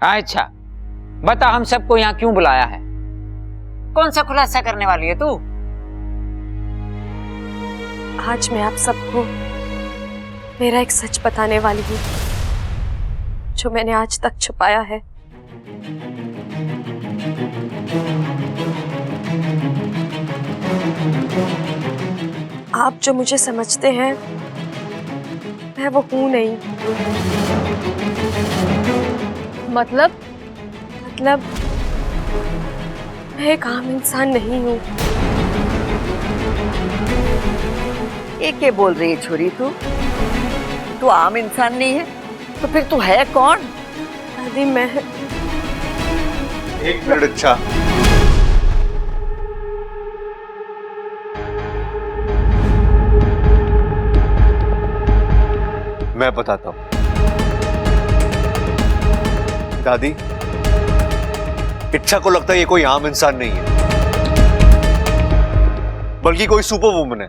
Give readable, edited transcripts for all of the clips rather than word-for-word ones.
अच्छा बता, हम सबको यहाँ क्यों बुलाया है? कौन सा खुलासा करने वाली है तू? आज मैं आप सबको मेरा एक सच बताने वाली हूँ जो मैंने आज तक छुपाया है। आप जो मुझे समझते हैं मैं वो हूं नहीं। मतलब मैं एक आम इंसान नहीं हूँ। ये बोल रही है छोरी? तू आम इंसान नहीं है तो फिर तू है कौन? दादी मैं एक मिनट। अच्छा मैं बताता हूं। दादी, इच्छा को लगता है ये कोई आम इंसान नहीं है, बल्कि कोई सुपर वुमन है।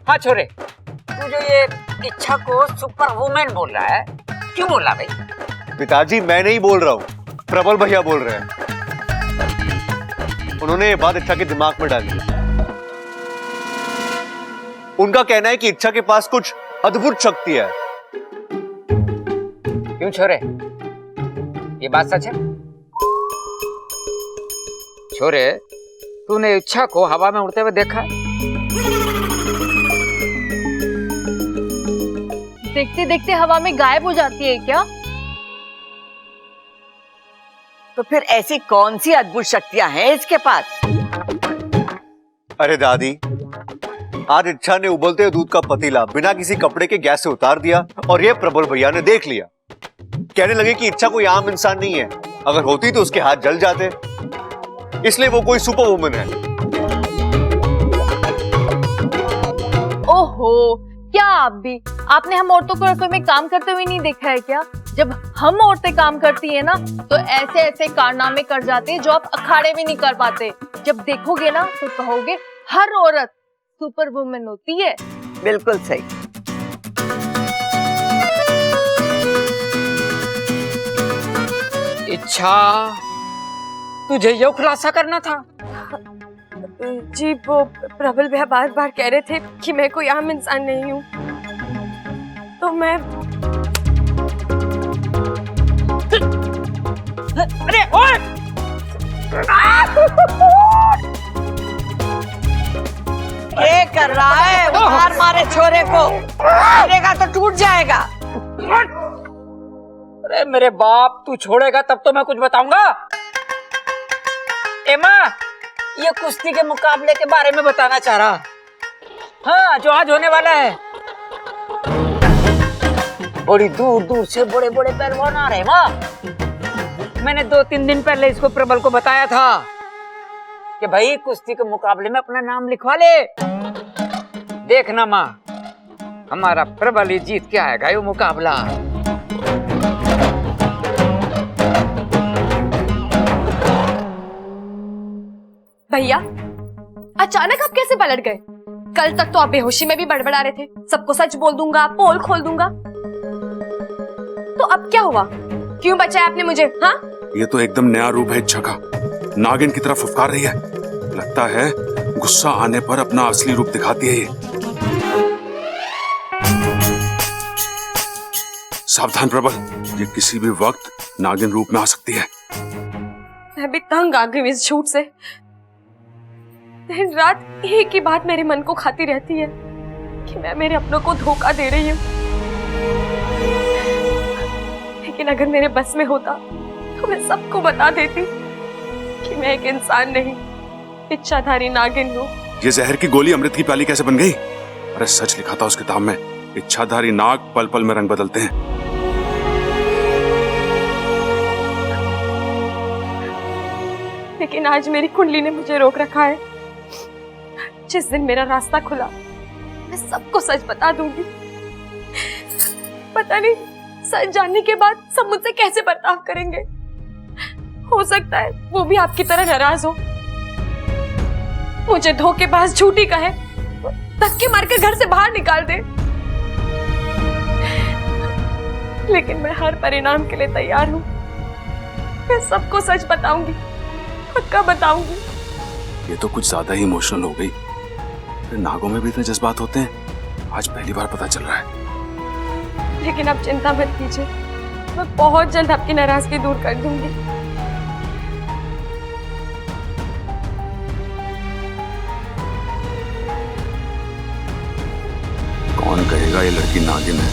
हाँ छोरे, तू जो ये इच्छा को सुपर वुमेन बोल रहा है, क्यों बोल रहा भाई? पिताजी मैं नहीं बोल रहा हूं, प्रबल भैया बोल रहे हैं। उन्होंने ये बात इच्छा के दिमाग में डाली। उनका कहना है कि इच्छा के पास कुछ अद्भुत शक्ति है। क्यों छोरे, ये बात सच है? छोरे, तूने इच्छा को हवा में उड़ते हुए देखा है? देखते देखते हवा में गायब हो जाती है क्या? तो फिर ऐसी कौन सी अद्भुत शक्तियां हैं इसके पास? अरे दादी, आज इच्छा ने उबलते हुए दूध का पतीला बिना किसी कपड़े के गैस से उतार दिया और ये प्रबल भैया ने देख लिया। कहने लगे कि इच्छा कोई आम इंसान नहीं है, अगर होती तो उसके हाथ जल जाते, इसलिए वो कोई सुपर वुमन है। ओहो, क्या आप भी? आपने हम औरतों को रसोई में काम करते हुए नहीं देखा है क्या? जब हम औरतें काम करती है ना तो ऐसे ऐसे कारनामे कर जाते हैं जो आप अखाड़े में नहीं कर पाते। जब देखोगे ना तो कहोगे हर औरत सुपर वुमन होती है। बिल्कुल सही। इच्छा, तुझे ये खुलासा करना था? जी वो प्रबल भैया बार बार कह रहे थे कि मैं कोई आम इंसान नहीं हूँ, तो मैं अरे ओए! ये कर रहा है? मार मारे छोरे को, गिरेगा तो टूट जाएगा। अरे मेरे बाप, तू छोड़ेगा तब तो मैं कुछ बताऊंगा। एमा, ये कुश्ती के मुकाबले के बारे में बताना चाह रहा। हाँ, जो आज होने वाला है। बड़ी दूर दूर से बड़े बड़े पहलवान आ रहे हैं माँ। मैंने 2-3 दिन पहले इसको प्रबल को बताया था कि भाई कुश्ती के मुकाबले में अपना नाम लिखवा ले। देखना माँ, हमारा प्रबल ही जीत के आएगा ये मुकाबला। भैया अचानक आप कैसे पलट गए? कल तक तो आप बेहोशी में भी बड़बड़ा रहे थे, सबको सच बोल दूंगा, पोल खोल दूंगा। तो अब क्या हुआ? क्यों बचाया आपने मुझे? हाँ, ये तो एकदम नया रूप है इच्छा का। नागिन की तरह फुफकार रही है। लगता है गुस्सा आने पर अपना असली रूप दिखाती है ये। सावधान प्रबल, ये किसी भी वक्त नागिन रूप में आ सकती है। मैं भी तंग आ गई इस झूठ से। दिन रात एक ही बात मेरे मन को खाती रहती है कि मैं मेरे अपनों को धोखा दे रही हूँ। लेकिन अगर मेरे बस में होता तो मैं सबको बता देती कि मैं एक इंसान नहीं, इच्छाधारी नागिन हूँ। ये जहर की गोली अमृत की प्याली कैसे बन गई? अरे सच लिखा था उस किताब में, इच्छाधारी नाग पल पल में रंग बदलते हैं। लेकिन आज मेरी कुंडली ने मुझे रोक रखा है। जिस दिन मेरा रास्ता खुला मैं सबको सच बता दूंगी। पता नहीं सच जानने के बाद सब मुझसे कैसे बर्ताव करेंगे। हो सकता है वो भी आपकी तरह नाराज हो, मुझे धोखेबाज झूठी कहे धक्के मारकर घर से बाहर निकाल दे, लेकिन मैं हर परिणाम के लिए तैयार हूँ। मैं सबको सच बताऊंगी, पक्का बताऊंगी। ये तो कुछ ज्यादा ही इमोशनल हो गई। फिर नागों में भी इतने जज्बात होते हैं, आज पहली बार पता चल रहा है। लेकिन आप चिंता मत कीजिए, मैं बहुत जल्द आपकी नाराजगी दूर कर दूंगी। कौन कहेगा ये लड़की नागिन है?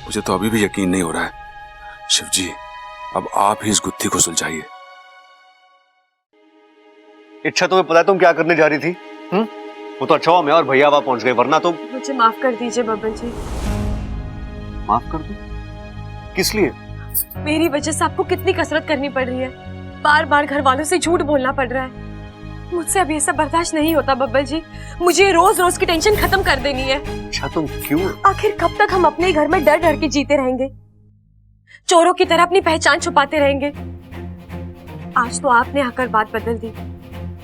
मुझे तो अभी भी यकीन नहीं हो रहा है। शिव जी, अब आप ही इस गुत्थी को सुलझाइए। इच्छा, तुम्हें पता है तुम क्या करने जा रही थी? वो तो अच्छा हुआ मैं और भैया वहां पहुंच गए, वरना तुम। मुझे माफ कर दीजिए बब्बन जी। माफ कर दो? किस लिए? मेरी वजह से आपको कितनी कसरत करनी पड़ रही है, बार बार घर वालों से झूठ बोलना पड़ रहा है। मुझसे अब ये सब बर्दाश्त नहीं होता बब्बल जी। मुझे रोज रोज की टेंशन खत्म कर देनी है। अच्छा, तुम क्यों? आखिर कब तक हम अपने घर में डर डर के जीते रहेंगे, चोरों की तरह अपनी पहचान छुपाते रहेंगे? आज तो आपने आकर बात बदल दी,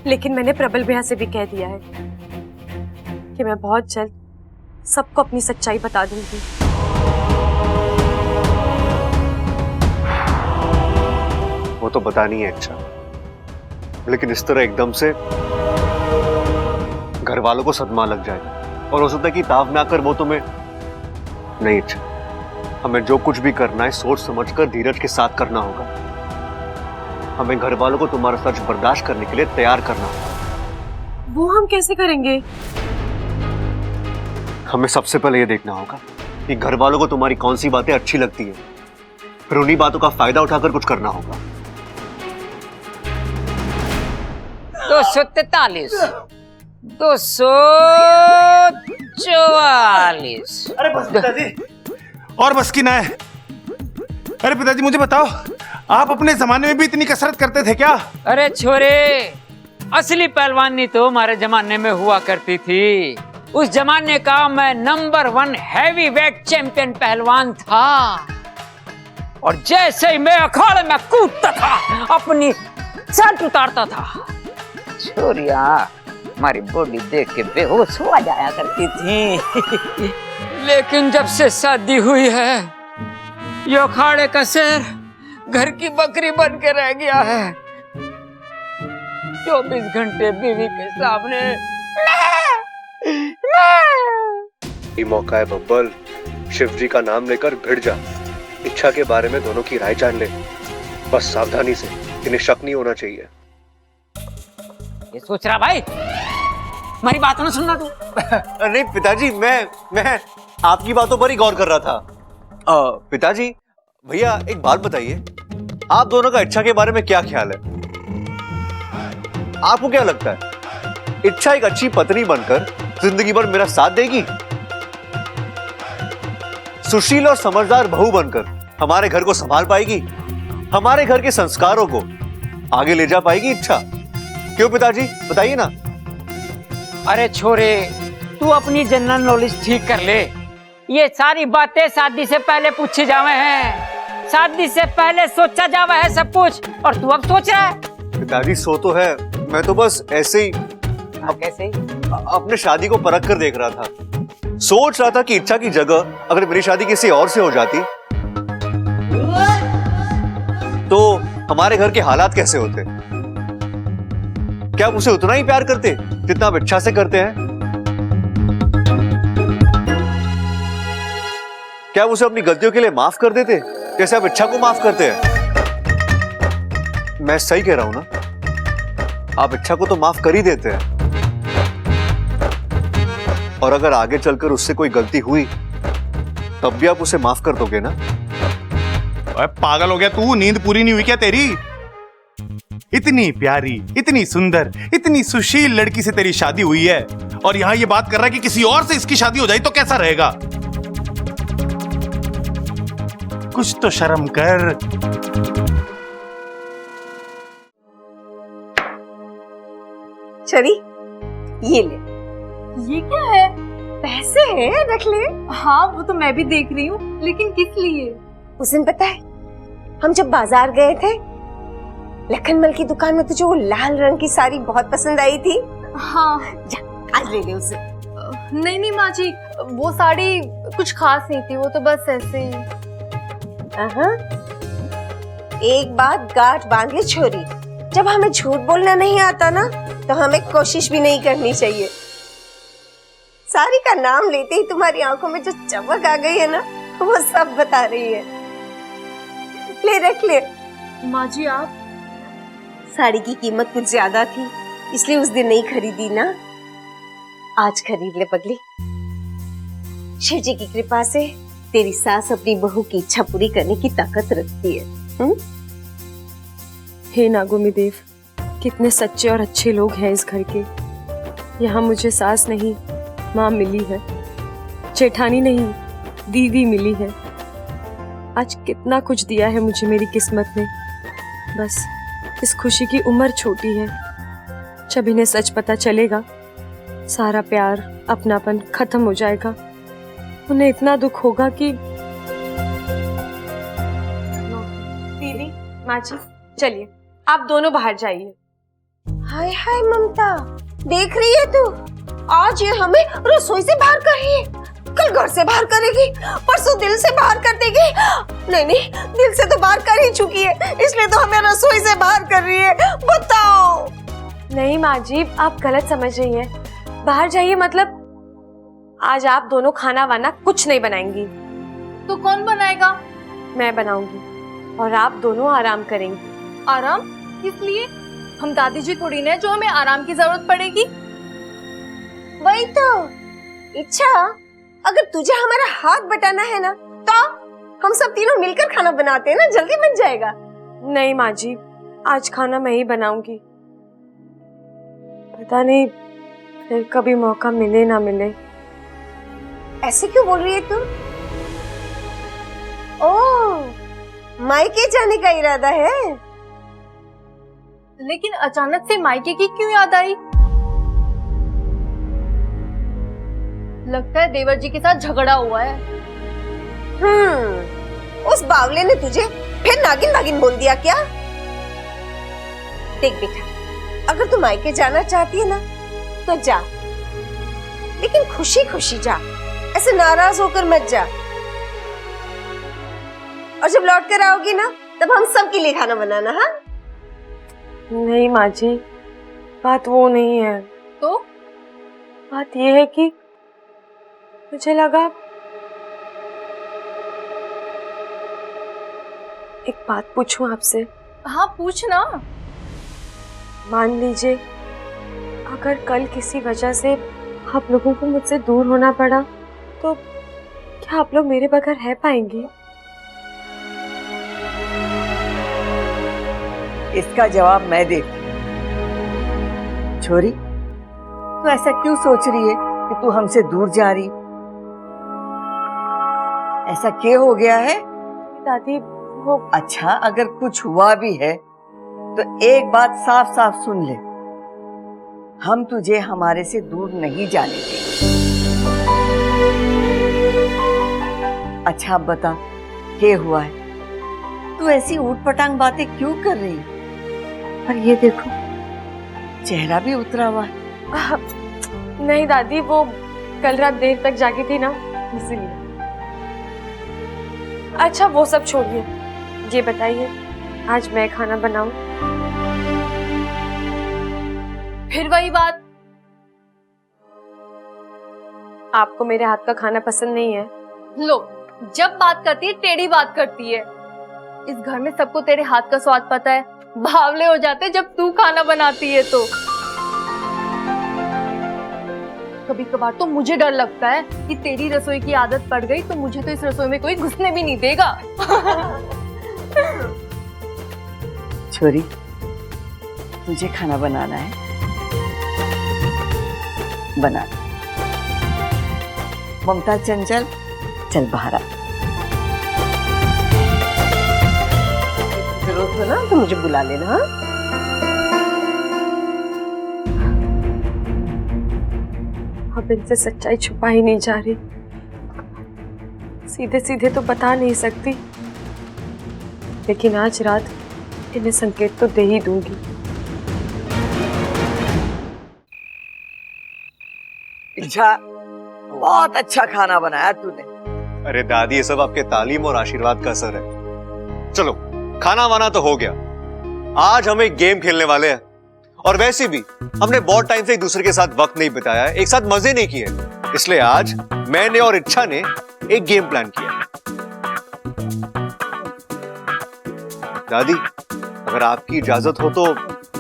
लेकिन मैंने प्रबल भैया से भी कह दिया है कि मैं बहुत जल्द सबको अपनी सच्चाई बता दूंगी। वो तो बतानी है अच्छा, लेकिन इस तरह एकदम से घर वालों को सदमा लग जाएगा और हो सकता है कि ताव में आकर वो तुम्हें। नहीं अच्छा, हमें जो कुछ भी करना है सोच समझकर धीरज के साथ करना होगा। हमें घर वालों को तुम्हारा सच बर्दाश्त करने के लिए तैयार करना होगा। वो हम कैसे करेंगे? हमें सबसे पहले ये देखना होगा कि घर वालों को तुम्हारी कौन सी बातें अच्छी लगती है, फिर उन्हीं बातों का फायदा उठाकर कुछ करना होगा। 243, 244। अरे बस पिताजी, और बस की ना है। अरे पिताजी मुझे बताओ, आप अपने जमाने में भी इतनी कसरत करते थे क्या? अरे छोरे, असली पहलवानी तो हमारे जमाने में हुआ करती थी। उस जमाने का मैं नंबर 1 हैवी वेट चैंपियन पहलवान था, और जैसे ही मैं अखाड़े में कूदता था अपनी शर्ट उतारता था, छोरिया हमारी बॉडी देख के बेहोश हो जाया करती थी। लेकिन जब से शादी हुई है, ये अखाड़े का शेर घर की बकरी बन के रह गया है। 24 घंटे बीवी के सामने। ये मौका है बब्बल, शिव जी का नाम लेकर भिड़ जा। इच्छा के बारे में दोनों की राय जान ले, बस सावधानी से, इन्हें शक नहीं होना चाहिए। ये सोच रहा भाई, हमारी बात ना सुनना तू। नहीं पिताजी, मैं आपकी बातों पर ही गौर कर रहा था। पिताजी, भैया एक बात बताइए, आप दोनों का इच्छा के बारे में क्या ख्याल है? आपको क्या लगता है, इच्छा एक अच्छी पत्नी बनकर जिंदगी भर मेरा साथ देगी? सुशील और समझदार बहू बनकर हमारे घर को संभाल पाएगी? हमारे घर के संस्कारों को आगे ले जा पाएगी इच्छा? क्यों पिताजी, बताइए ना। अरे छोरे, तू अपनी जनरल नॉलेज ठीक कर ले। ये सारी बातें शादी से पहले पूछी जावे हैं, शादी से पहले सोचा जावा है सब कुछ, और तू अब सोच रहा है? पिताजी सो तो है, मैं तो बस ऐसे ही कैसे ही? अपने शादी को परख कर देख रहा था। सोच रहा था कि इच्छा की जगह अगर मेरी शादी किसी और से हो जाती तो हमारे घर के हालात कैसे होते। क्या आप उसे उतना ही प्यार करते जितना आप इच्छा से करते हैं? क्या आप उसे अपनी गलतियों के लिए माफ कर देते जैसे आप इच्छा को माफ करते हैं? मैं सही कह रहा हूं ना? आप इच्छा को तो माफ कर ही देते हैं, और अगर आगे चलकर उससे कोई गलती हुई तब भी आप उसे माफ कर दोगे ना? अरे पागल हो गया तू, नींद पूरी नहीं हुई क्या तेरी? इतनी प्यारी, इतनी सुंदर, इतनी सुशील लड़की से तेरी शादी हुई है, और यहां ये बात कर रहा है कि किसी और से इसकी शादी हो जाए तो कैसा रहेगा? कुछ तो शर्म कर। चली, ये ले। ये क्या है? पैसे हैं, रख ले। हाँ वो तो मैं भी देख रही हूँ, लेकिन किस लिए? उस दिन पता है, हम जब बाजार गए थे, लखनमल की दुकान में तुझे वो लाल रंग की साड़ी बहुत पसंद आई थी। हाँ जा, आज ले ले उसे। नहीं नहीं माँ जी, वो साड़ी कुछ खास नहीं थी, वो तो बस ऐसे ही। हाँ, एक बात गांठ बांध ले छोरी, जब हमें झूठ बोलना नहीं आता ना तो हमें कोशिश भी नहीं करनी चाहिए। सारी का नाम लेते ही तुम्हारी आंखों में जो चमक आ गई है ना, वो सब बता रही है। ले रख ले। माँ जी आप? साड़ी की कीमत कुछ ज्यादा थी, इसलिए उस दिन नहीं खरीदी ना, आज खरीद ले पगली। शिव जी की कृपा से तेरी सास अपनी बहू की इच्छा पूरी करने की ताकत रखती है। हे नागोमी देव, कितने सच्चे और अच्छे लोग हैं इस घर के। यहाँ मुझे सास नहीं माँ मिली है, जेठानी नहीं दीदी मिली है। आज कितना कुछ दिया है मुझे मेरी किस्मत ने। बस इस खुशी की उम्र छोटी है, जब इन्हें सच पता चलेगा सारा प्यार अपनापन खत्म हो जाएगा। उन्हें इतना दुख होगा कि दीदी, माँ जी, चलिए आप दोनों बाहर जाइए। हाय हाय ममता, देख रही है तू, आज ये हमें रसोई से बाहर कर रही है, कल घर से बाहर करेगी, परसों दिल से बाहर कर देगी। नहीं नहीं, दिल से तो बाहर कर ही चुकी है, इसलिए तो हमें रसोई से बाहर कर रही है। बताओ। नहीं माँ जी, आप गलत समझ रही हैं। बाहर जाइए मतलब आज आप दोनों खाना वाना कुछ नहीं बनाएंगी। तो कौन बनाएगा? मैं बनाऊंगी और आप दोनों आराम करेंगी। आराम? किस लिए? हम दादी जी थोड़ी ना है जो हमें आराम की जरूरत पड़ेगी। वही तो इच्छा, अगर तुझे हमारा हाथ बटाना है ना तो हम सब तीनों मिलकर खाना बनाते हैं ना, जल्दी बन जाएगा। नहीं माँ जी, आज खाना मैं ही बनाऊंगी। पता नहीं फिर कभी मौका मिले ना मिले। ऐसे क्यों बोल रही है तू? ओह, मायके जाने का इरादा है? लेकिन अचानक से मायके की क्यों याद आई? लगता है देवर जी के साथ झगड़ा हुआ है। उस बावले ने तुझे फिर नागिन नागिन बोल दिया क्या? देख बेटा, अगर तू मायके जाना चाहती है ना तो जा, लेकिन खुशी खुशी जा, ऐसे नाराज होकर मत जा। और जब लौट कर आओगी ना तब हम सब के लिए खाना बनाना। हाँ? नहीं माँ जी, बात वो नहीं है। तो बात ये है कि मुझे लगा एक बात पूछूं आपसे। हाँ पूछना। मान लीजिए अगर कल किसी वजह से आप लोगों को मुझसे दूर होना पड़ा तो क्या आप लोग मेरे बगैर रह पाएंगे? इसका जवाब मैं देती हूँ। छोरी, तू ऐसा क्यों सोच रही है कि तू हमसे दूर जा रही? ऐसा क्या हो गया है? दादी वो अच्छा, अगर कुछ हुआ भी है तो एक बात साफ साफ सुन ले, हम तुझे हमारे से दूर नहीं जाने देंगे। अच्छा अब बता, क्या हुआ है? तू ऐसी ऊटपटांग बातें क्यों कर रही है? पर ये देखो, चेहरा भी उतरा हुआ है। नहीं दादी, वो कल रात देर तक जागी थी ना, इसीलिए। अच्छा वो सब छोड़िए, ये बताइए आज मैं खाना बनाऊं? फिर वही बात। आपको मेरे हाथ का खाना पसंद नहीं है? लो, जब बात करती है टेढ़ी बात करती है। इस घर में सबको तेरे हाथ का स्वाद पता है, बावले हो जाते जब तू खाना बनाती है तो। कभी कभार तो मुझे डर लगता है कि तेरी रसोई की आदत पड़ गई तो मुझे तो इस रसोई में कोई घुसने भी नहीं देगा। छोरी, तुझे खाना बनाना है? बना। ममता चंचल, चल बाहर आ। जरूरत हो ना तो मुझे बुला लेना। हाँ? अब इनसे सच्चाई छुपा ही नहीं जा रही, सीधे सीधे तो बता नहीं सकती, लेकिन आज रात इन्हें संकेत तो दे ही दूंगी। इच्छा, बहुत अच्छा खाना बनाया तूने। अरे दादी, ये सब आपके तालीम और आशीर्वाद का असर है। चलो, खाना वाना तो हो गया। आज हम एक गेम खेलने वाले हैं, और वैसे भी हमने बहुत टाइम से एक दूसरे के साथ वक्त नहीं बिताया है, एक साथ मजे नहीं किए, इसलिए आज मैंने और इच्छा ने एक गेम प्लान किया। दादी, अगर आपकी इजाजत हो तो।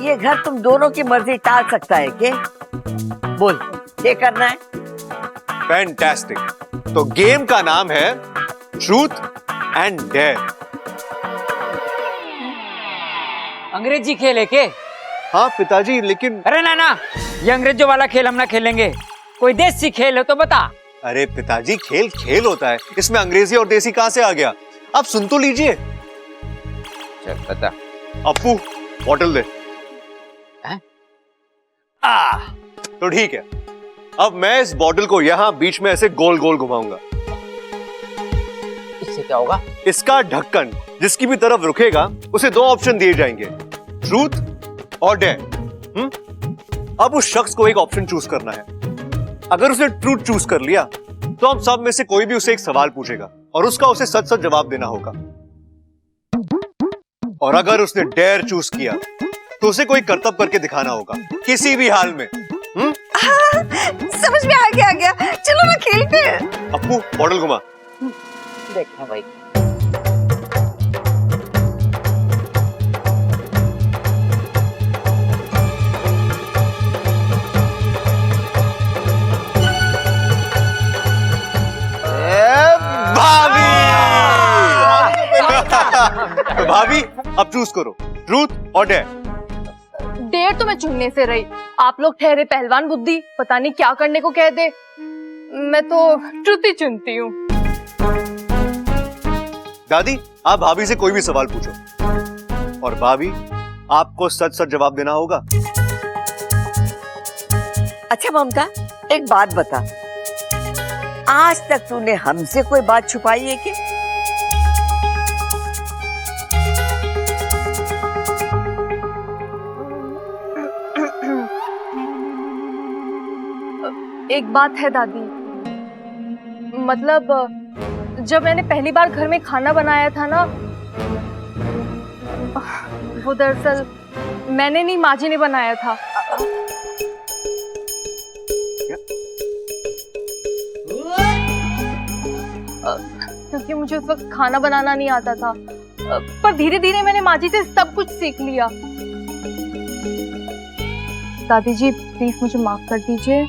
ये घर तुम दोनों की मर्जी टाल सकता है क्या? बोल, क्या करना है? फैंटास्टिक। तो गेम का नाम है ट्रूथ एंड डेयर। अंग्रेजी खेल है के? हाँ पिताजी, लेकिन अरे ना, ये अंग्रेजों वाला खेल हम ना खेलेंगे। कोई देसी खेल हो तो बता। अरे पिताजी, खेल खेल होता है, इसमें अंग्रेजी और देसी कहां से आ गया? आप सुन तो लीजिए। चल बता। अप्पू, बॉटल दे। हैं? तो ठीक है, अब मैं इस बॉटल को यहां बीच में ऐसे गोल गोल घुमाऊंगा। इससे क्या होगा? इसका ढक्कन जिसकी भी तरफ रुकेगा उसे दो ऑप्शन दिए जाएंगे, ट्रूथ और डेयर। अब उस शख्स को एक ऑप्शन चूज करना है। अगर उसने ट्रूथ चूज कर लिया तो हम सब में से कोई भी उसे एक सवाल पूछेगा और उसका उसे सच सच जवाब देना होगा। और अगर उसने डेयर चूज किया तो उसे कोई करतब करके दिखाना होगा, किसी भी हाल में। समझ में आ गया। चलो ना खेलते हैं। अप्पू, बॉटल घुमा। देखना भाई। तो भाभी, अब चूज करो, ट्रूथ और डेयर। डेयर तो मैं चुनने से रही, आप लोग ठहरे पहलवान बुद्धि, पता नहीं क्या करने को कह दे। मैं तो ट्रूथ ही चुनती हूँ। दादी, आप भाभी से कोई भी सवाल पूछो और भाभी आपको सच सच जवाब देना होगा। अच्छा ममता, एक बात बता, आज तक तूने हमसे कोई बात छुपाई है क्या? एक बात है दादी, मतलब जब मैंने पहली बार घर में खाना बनाया था ना, वो दरअसल मैंने नहीं, माँ जी ने बनाया था। क्योंकि मुझे उस वक्त खाना बनाना नहीं आता था, पर धीरे धीरे मैंने माँ जी से सब कुछ सीख लिया। दादी जी, प्लीज मुझे माफ कर दीजिए।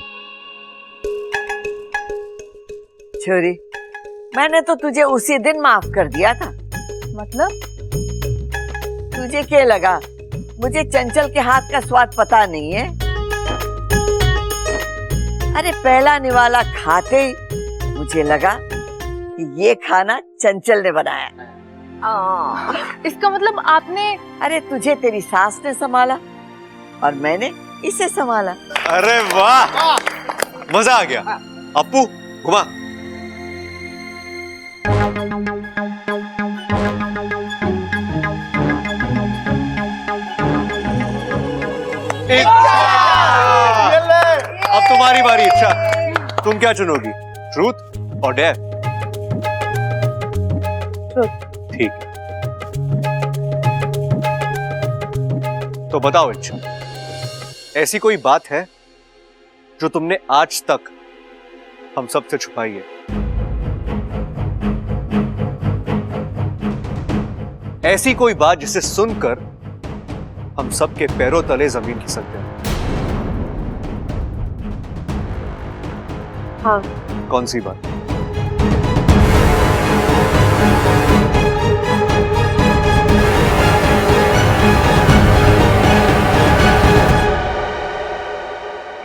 छोरी, मैंने तो तुझे उसी दिन माफ कर दिया था। मतलब? तुझे क्या लगा मुझे चंचल के हाथ का स्वाद पता नहीं है? अरे पहला निवाला खाते ही मुझे लगा कि ये खाना चंचल ने बनाया। इसका मतलब आपने? अरे तुझे तेरी सास ने संभाला और मैंने इसे संभाला। अरे वाह, मजा आ गया। अप्पू, घुमा। अब तुम्हारी बारी। इच्छा, तुम क्या चुनोगी, ट्रूथ और डेयर? ट्रूथ। ठीक है, तो बताओ इच्छा, ऐसी कोई बात है जो तुमने आज तक हम सबसे छुपाई है? ऐसी कोई बात जिसे सुनकर हम सबके पैरों तले जमीन खिसक जाए? हाँ। कौन सी बात?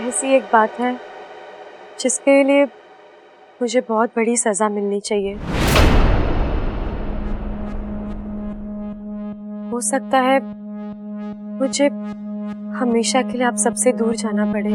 ऐसी एक बात है जिसके लिए मुझे बहुत बड़ी सजा मिलनी चाहिए। हो सकता है मुझे हमेशा के लिए आप सबसे दूर जाना पड़े।